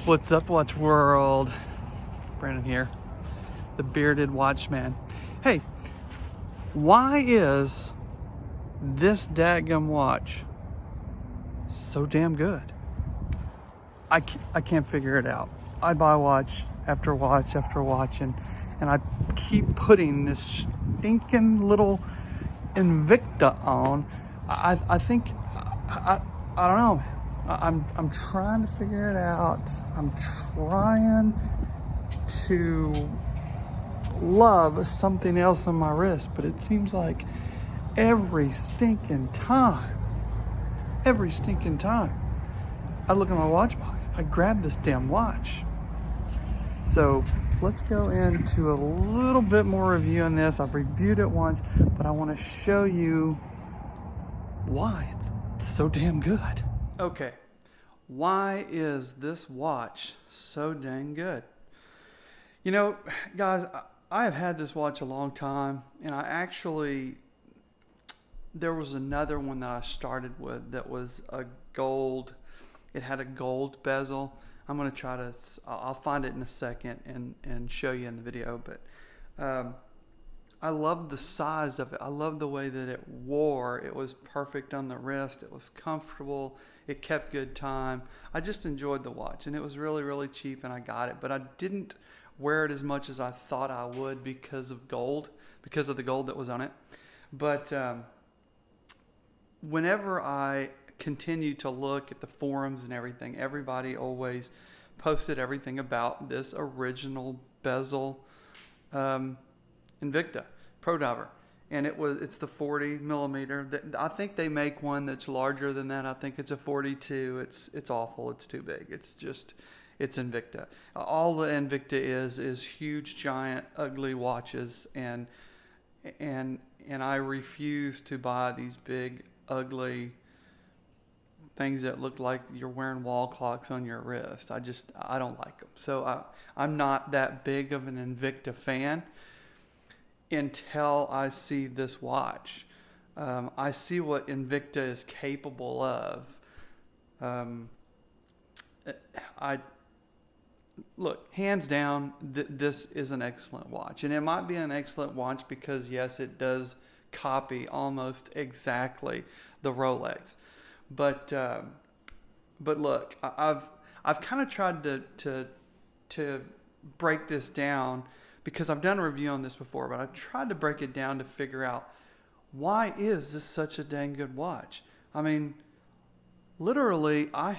What's up, Watch World? Brandon here, the bearded watchman. Hey, why is this dadgum watch so damn good? I can't figure it out. I buy watch after watch after watch, and I keep putting this stinking little Invicta on. I think I don't know. I'm trying to figure it out. I'm trying to love something else on my wrist, but it seems like every stinking time I look at my watch box, I grab this damn watch. So let's go into a little bit more review on this. I've reviewed it once, but I want to show you why it's so damn good. Okay, why is this watch so dang good? You know, guys, I have had this watch a long time, and there was another one that I started with that was a gold. It had a gold bezel. I'm going to I'll find it in a second and show you in the video, but I love the size of it. I love the way that it wore. It was perfect on the wrist. It was comfortable. It kept good time. I just enjoyed the watch, and it was really, really cheap, and I got it, but I didn't wear it as much as I thought I would because of the gold that was on it. But whenever I continue to look at the forums and everything, everybody always posted everything about this original bezel Invicta Pro Diver, and it's the 40 millimeter. I think they make one that's larger than that. I think it's a 42. It's awful. It's too big. It's Invicta. All the Invicta is huge, giant, ugly watches, and I refuse to buy these big, ugly things that look like you're wearing wall clocks on your wrist. I don't like them. So I'm not that big of an Invicta fan until I see this watch. I see what Invicta is capable of. Look, hands down, this is an excellent watch. And it might be an excellent watch because, yes, it does copy almost exactly the Rolex. But look, I've kind of tried to break this down because I've done a review on this before, but I've tried to break it down to figure out why is this such a dang good watch. I mean, literally, I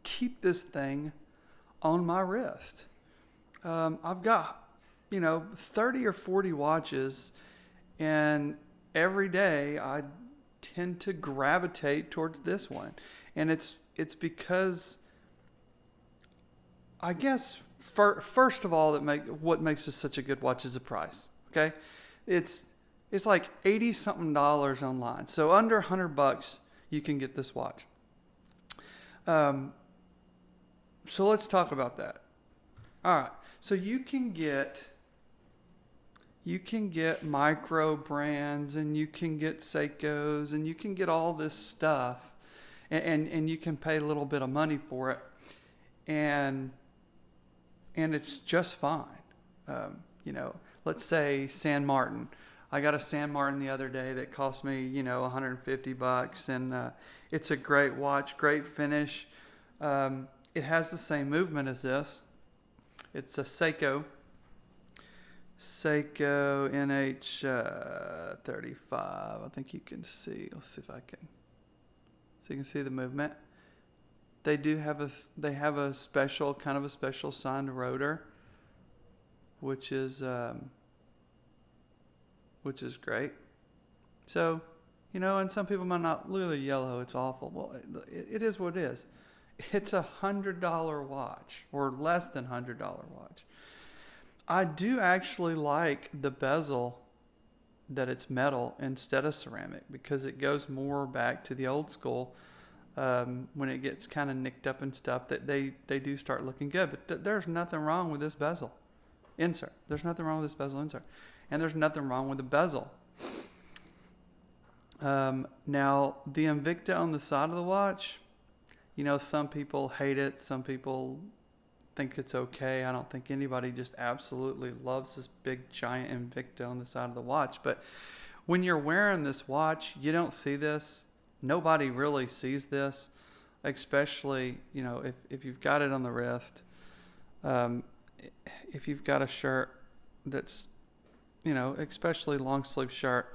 keep this thing on my wrist. I've got 30 or 40 watches, and every day I tend to gravitate towards this one, and it's because I guess first of all what makes this such a good watch is the price. Okay, it's like $80 something online, so under $100 you can get this watch. So let's talk about that. All right, so you can get micro brands, and you can get Seikos, and you can get all this stuff, and you can pay a little bit of money for it, and it's just fine. Let's say San Martin. I got a San Martin the other day that cost me $150, and it's a great watch, great finish. It has the same movement as this. It's a Seiko NH35. I think you can see. Let's see if I can. So you can see the movement. They have a special signed rotor, which is great. So, and some people might not look at the yellow. It's awful. Well, it is what it is. It's $100 watch, or less than $100 watch. I do actually like the bezel that it's metal instead of ceramic, because it goes more back to the old school. When it gets kind of nicked up and stuff, that they do start looking good. But there's nothing wrong with this bezel insert. There's nothing wrong with this bezel insert, and there's nothing wrong with the bezel. Now the Invicta on the side of the watch, Some people hate it. Some people think it's okay. I don't think anybody just absolutely loves this big giant Invicta on the side of the watch. But when you're wearing this watch, you don't see this. Nobody really sees this, especially, if you've got it on the wrist. Um, if you've got a shirt that's, especially long sleeve shirt,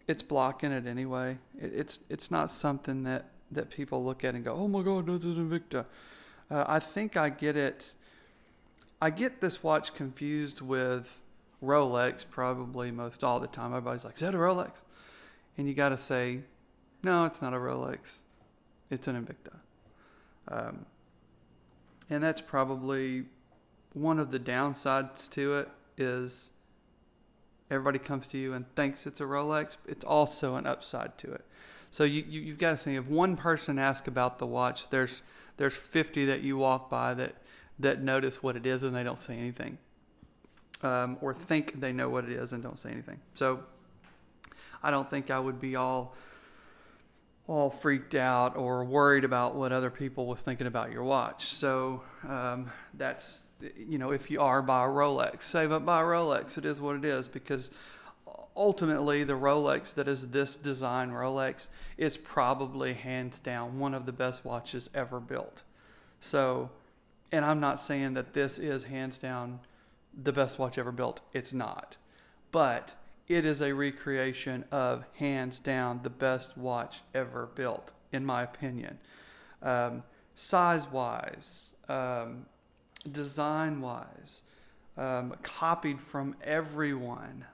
it's blocking it anyway. It's not something that people look at and go, oh my God, this is Invicta. I think I get this watch confused with Rolex probably most all the time. Everybody's like, is that a Rolex? And you got to say, no, it's not a Rolex. It's an Invicta. And that's probably one of the downsides to it is everybody comes to you and thinks it's a Rolex. It's also an upside to it. So you've got to think, if one person asks about the watch, there's 50 that you walk by that notice what it is and they don't say anything. Or think they know what it is and don't say anything. So I don't think I would be all freaked out or worried about what other people was thinking about your watch. So that's, if you are buy a Rolex, save up, buy a Rolex. It is what it is, because ultimately the Rolex that is this design Rolex is probably hands down one of the best watches ever built. So, and I'm not saying that this is hands down the best watch ever built. It's not. But it is a recreation of hands down the best watch ever built, in my opinion. Size-wise, design-wise, copied from everyone.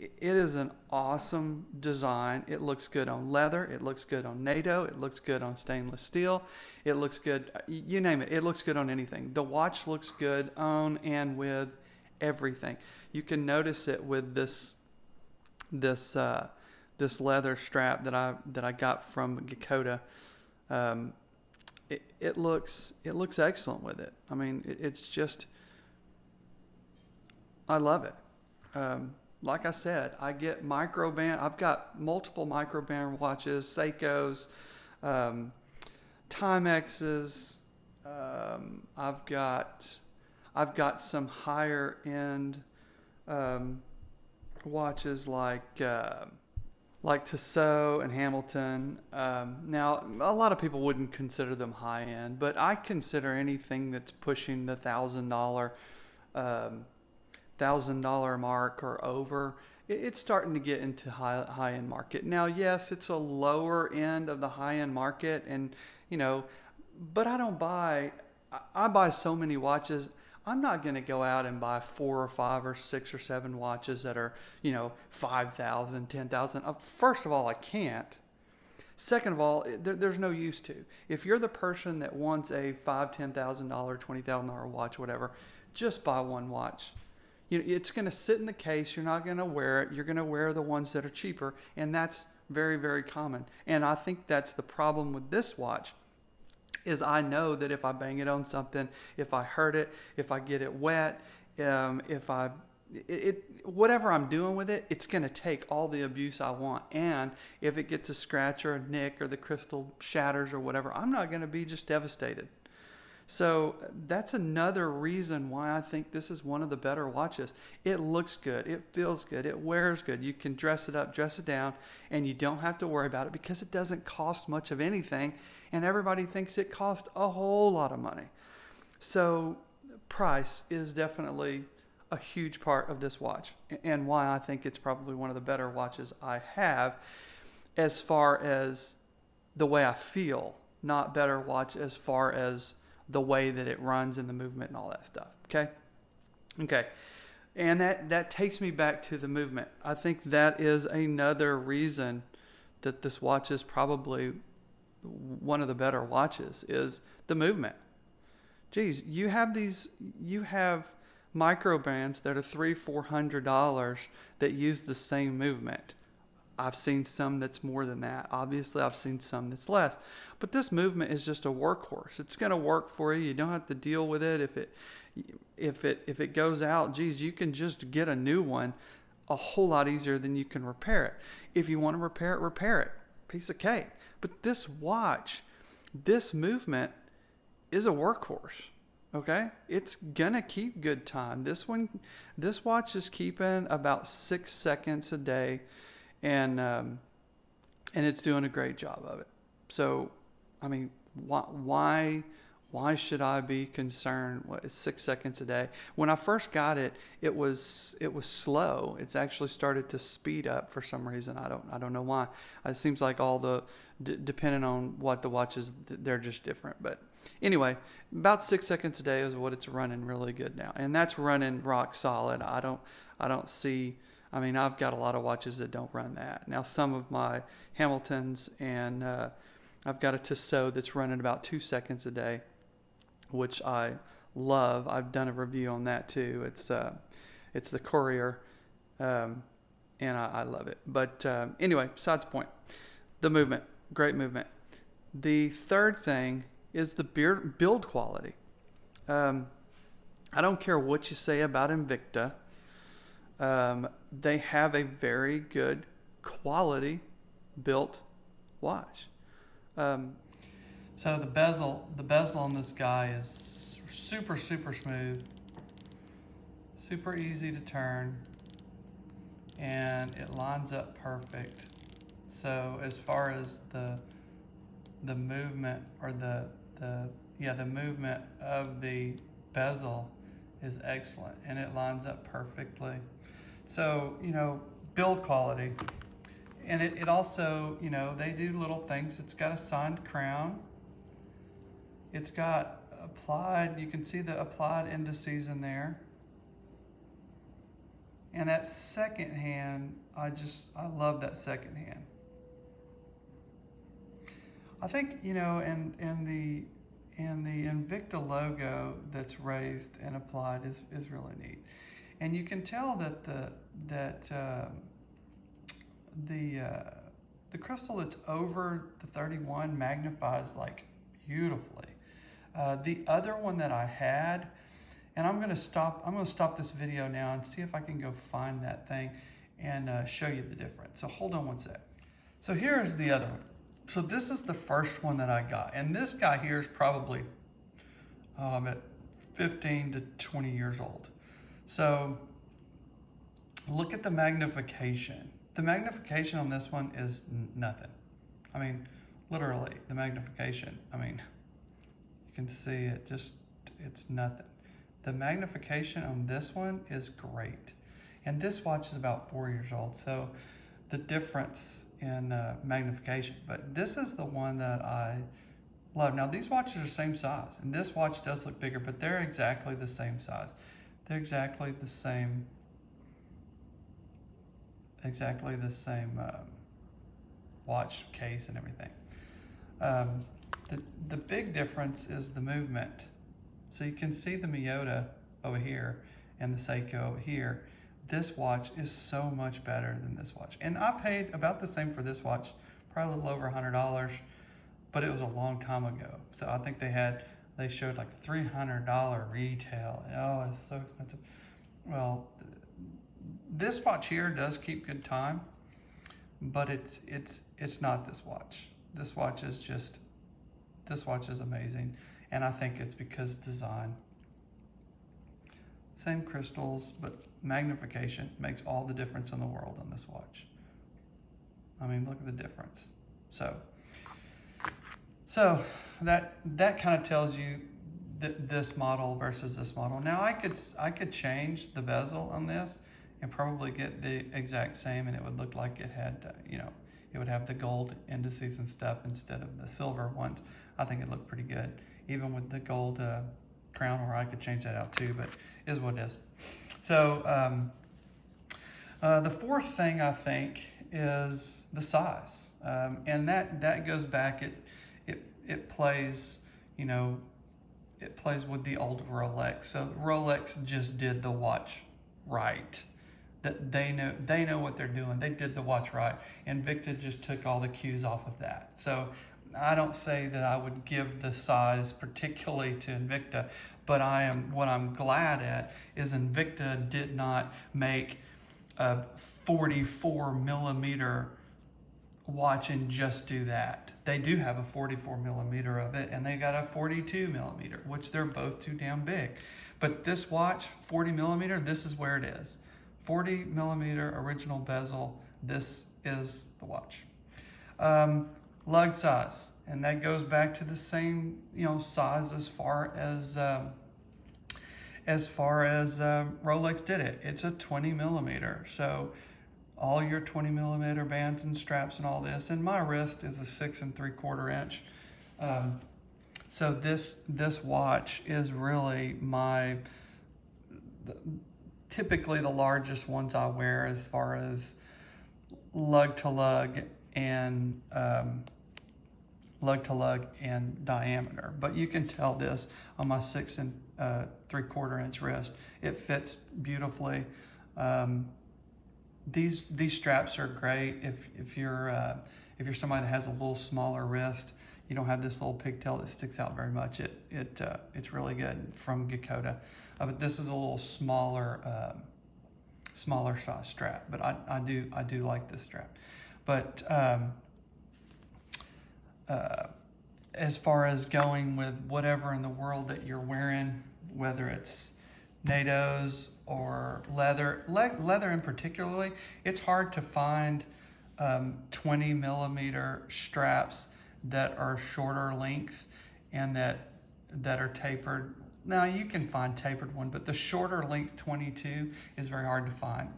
It is an awesome design. It looks good on leather. It looks good on NATO. It looks good on stainless steel. It looks good, you name it. It looks good on anything. The watch looks good on and with everything. You can notice it with this leather strap that I got from Dakota. It looks excellent with it. It's just, I love it. Like I said, I get microband. I've got multiple microband watches, Seikos, Timexes. I've got some higher end watches like Tissot and Hamilton. Now, a lot of people wouldn't consider them high end, but I consider anything that's pushing the $1,000 mark or over. It's starting to get into high end market. Now, yes, it's a lower end of the high end market, and but I buy so many watches. I'm not going to go out and buy 4 or 5 or 6 or 7 watches that are, $5,000, $10,000. First of all, I can't. Second of all, there's no use to. If you're the person that wants a $5,000, $10,000, $20,000 watch, whatever, just buy one watch. It's going to sit in the case. You're not going to wear it. You're going to wear the ones that are cheaper, and that's very, very common. And I think that's the problem with this watch. Is I know that if I bang it on something, if I hurt it, if I get it wet, whatever I'm doing with it, it's going to take all the abuse I want. And if it gets a scratch or a nick or the crystal shatters or whatever, I'm not going to be just devastated. So that's another reason why I think this is one of the better watches. It looks good. It feels good. It wears good. You can dress it up, dress it down, and you don't have to worry about it because it doesn't cost much of anything. And everybody thinks it costs a whole lot of money. So price is definitely a huge part of this watch and why I think it's probably one of the better watches I have as far as the way I feel, not better watch as far as the way that it runs and the movement and all that stuff. Okay. And that takes me back to the movement. I think that is another reason that this watch is probably one of the better watches is the movement. Geez, you have microbands that are $300-$400 that use the same movement. I've seen some that's more than that. Obviously, I've seen some that's less. But this movement is just a workhorse. It's going to work for you. You don't have to deal with it. If it goes out, geez, you can just get a new one a whole lot easier than you can repair it. If you want to repair it, piece of cake. But this watch, this movement is a workhorse. Okay, it's gonna keep good time. This watch is keeping about 6 seconds a day, and it's doing a great job of it. So, I mean, why should I be concerned? What, it's 6 seconds a day? When I first got it, it was slow. It's actually started to speed up for some reason. I don't know why. It seems like all the depending on what the watch is, they're just different. But anyway, about 6 seconds a day is what it's running really good now, and that's running rock solid. I don't see. I mean, I've got a lot of watches that don't run that. Now, some of my Hamiltons and I've got a Tissot that's running about 2 seconds a day, which I love. I've done a review on that too. It's the Courier, and I love it. But anyway, besides the point, the movement, great movement. The third thing is the build quality. I don't care what you say about Invicta. They have a very good quality built watch. So the bezel on this guy is super smooth, super easy to turn, and it lines up perfect. So as far as the movement or the movement of the bezel is excellent, and it lines up perfectly. So, build quality. And it also, they do little things. It's got a signed crown. It's got applied, you can see the applied indices in there. And that second hand, I love that second hand. I think, and the Invicta logo that's raised and applied is really neat. And you can tell that the crystal that's over the 31 magnifies like beautifully. The other one that I had, and I'm gonna stop this video now and see if I can go find that thing and show you the difference. So hold on one sec. So here's the other one. So this is the first one that I got, and this guy here is probably at 15 to 20 years old. So look at the magnification. The magnification on this one is nothing. I mean, literally, the magnification, you can see it's nothing. The magnification on this one is great. And this watch is about 4 years old, so the difference in magnification. But this is the one that I love. Now, these watches are the same size, and this watch does look bigger, but they're exactly the same size. They're exactly the same watch case and everything. The big difference is the movement. So you can see the Miyota over here and the Seiko over here. This watch is so much better than this watch. And I paid about the same for this watch, probably a little over $100, but it was a long time ago. So I think they showed like $300 retail. Oh, it's so expensive. Well, this watch here does keep good time, but it's not this watch. This watch is amazing, and I think it's because design. Same crystals, but magnification makes all the difference in the world on this watch. Look at the difference. So that kind of tells you this model versus this model. Now I could change the bezel on this and probably get the exact same, and it would look like it had, it would have the gold indices and stuff instead of the silver ones. I think it looked pretty good, even with the gold crown, or I could change that out too, but it is what it is. So the fourth thing I think is the size, and that goes back. It plays, it plays with the old Rolex. So Rolex just did the watch right. That they know what they're doing. They did the watch right. Invicta just took all the cues off of that. So I don't say that I would give the size particularly to Invicta, but what I'm glad at is Invicta did not make a 44 millimeter watch and just do that. They do have a 44 millimeter of it, and they got a 42 millimeter, which they're both too damn big. But this watch, 40 millimeter, this is where it is. 40 millimeter original bezel, this is the watch. Lug size, and that goes back to the same, size as far as Rolex did it. It's a 20 millimeter. So all your 20 millimeter bands and straps and all this, and my wrist is a 6 3/4 inch. So this watch is really typically the largest ones I wear as far as lug to lug and diameter. But you can tell this on my 6 3/4 inch wrist. It fits beautifully. These straps are great if you're somebody that has a little smaller wrist. You don't have this little pigtail that sticks out very much. It's really good from Gakota. But this is a little smaller size strap. But I do like this strap. But as far as going with whatever in the world that you're wearing, whether it's NATOs or leather in particularly, it's hard to find 20 millimeter straps that are shorter length and that are tapered. Now you can find tapered one, but the shorter length 22 is very hard to find.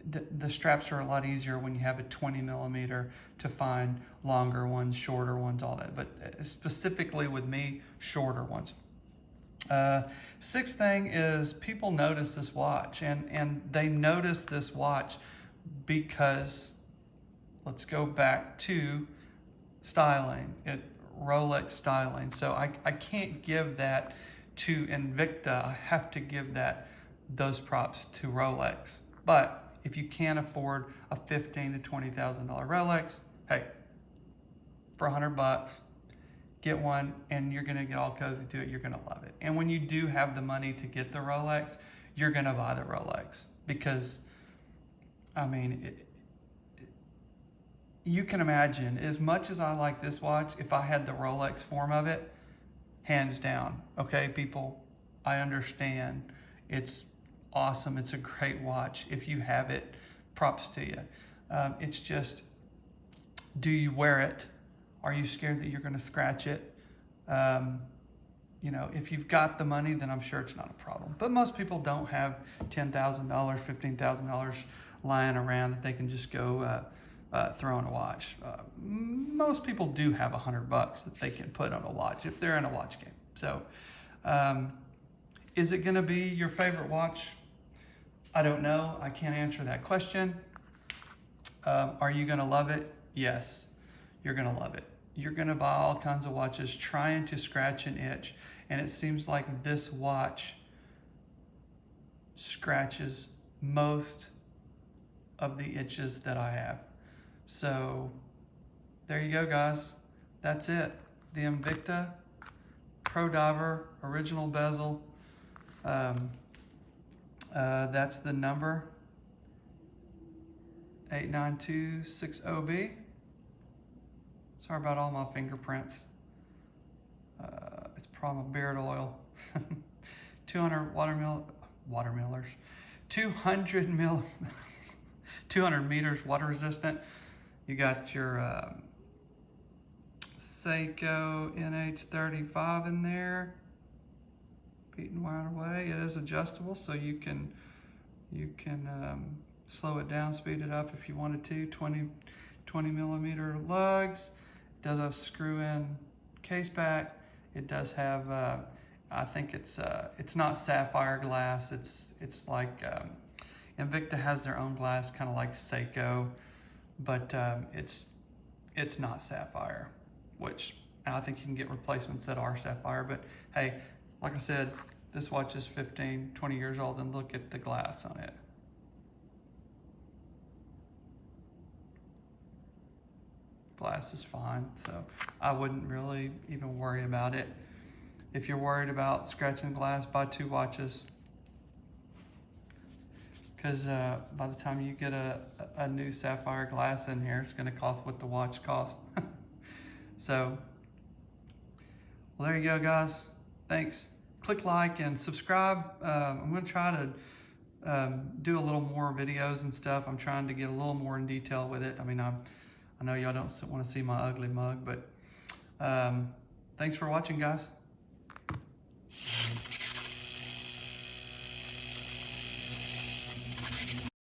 The straps are a lot easier when you have a 20 millimeter to find longer ones, shorter ones, all that. But specifically with me, shorter ones. Sixth thing is people notice this watch, and they notice this watch because, let's go back to styling, Rolex styling. So I can't give that to Invicta. I have to give those props to Rolex. But if you can't afford a $15,000 to $20,000 Rolex, hey, for $100, get one, and you're gonna get all cozy to it. You're gonna love it. And when you do have the money to get the Rolex, you're gonna buy the Rolex because, you can imagine, as much as I like this watch, if I had the Rolex form of it, hands down. Okay, people, I understand. It's awesome. It's a great watch. If you have it, props to you. It's just, do you wear it? Are you scared that you're going to scratch it? If you've got the money, then I'm sure it's not a problem. But most people don't have $10,000, $15,000 lying around that they can just go throw on a watch. Most people do have $100 that they can put on a watch if they're in a watch game. So, is it going to be your favorite watch? I don't know. I can't answer that question. Are you going to love it? Yes, you're going to love it. You're going to buy all kinds of watches trying to scratch an itch. And it seems like this watch scratches most of the itches that I have. So there you go, guys. That's it. The Invicta Pro Diver original bezel. That's the number 89260B. Sorry about all my fingerprints. It's probably beard oil. 200 watermillers. 200 meters water resistant. You got your Seiko NH35 in there. Beating wide away. It is adjustable, so you can slow it down, speed it up if you wanted to. 20 millimeter lugs. It does have screw-in case back. It does have, I think it's not sapphire glass. It's like Invicta has their own glass, kind of like Seiko, but it's not sapphire, which I think you can get replacements that are sapphire. But hey, like I said, this watch is 15, 20 years old, and look at the glass on it. Glass is fine, so I wouldn't really even worry about it. If you're worried about scratching the glass, buy 2 watches. because by the time you get a new sapphire glass in here, it's going to cost what the watch cost. So, well, there you go, guys. Thanks. Click like and subscribe. I'm going to try to do a little more videos and stuff. I'm trying to get a little more in detail with it. I mean, I know y'all don't want to see my ugly mug, but thanks for watching, guys.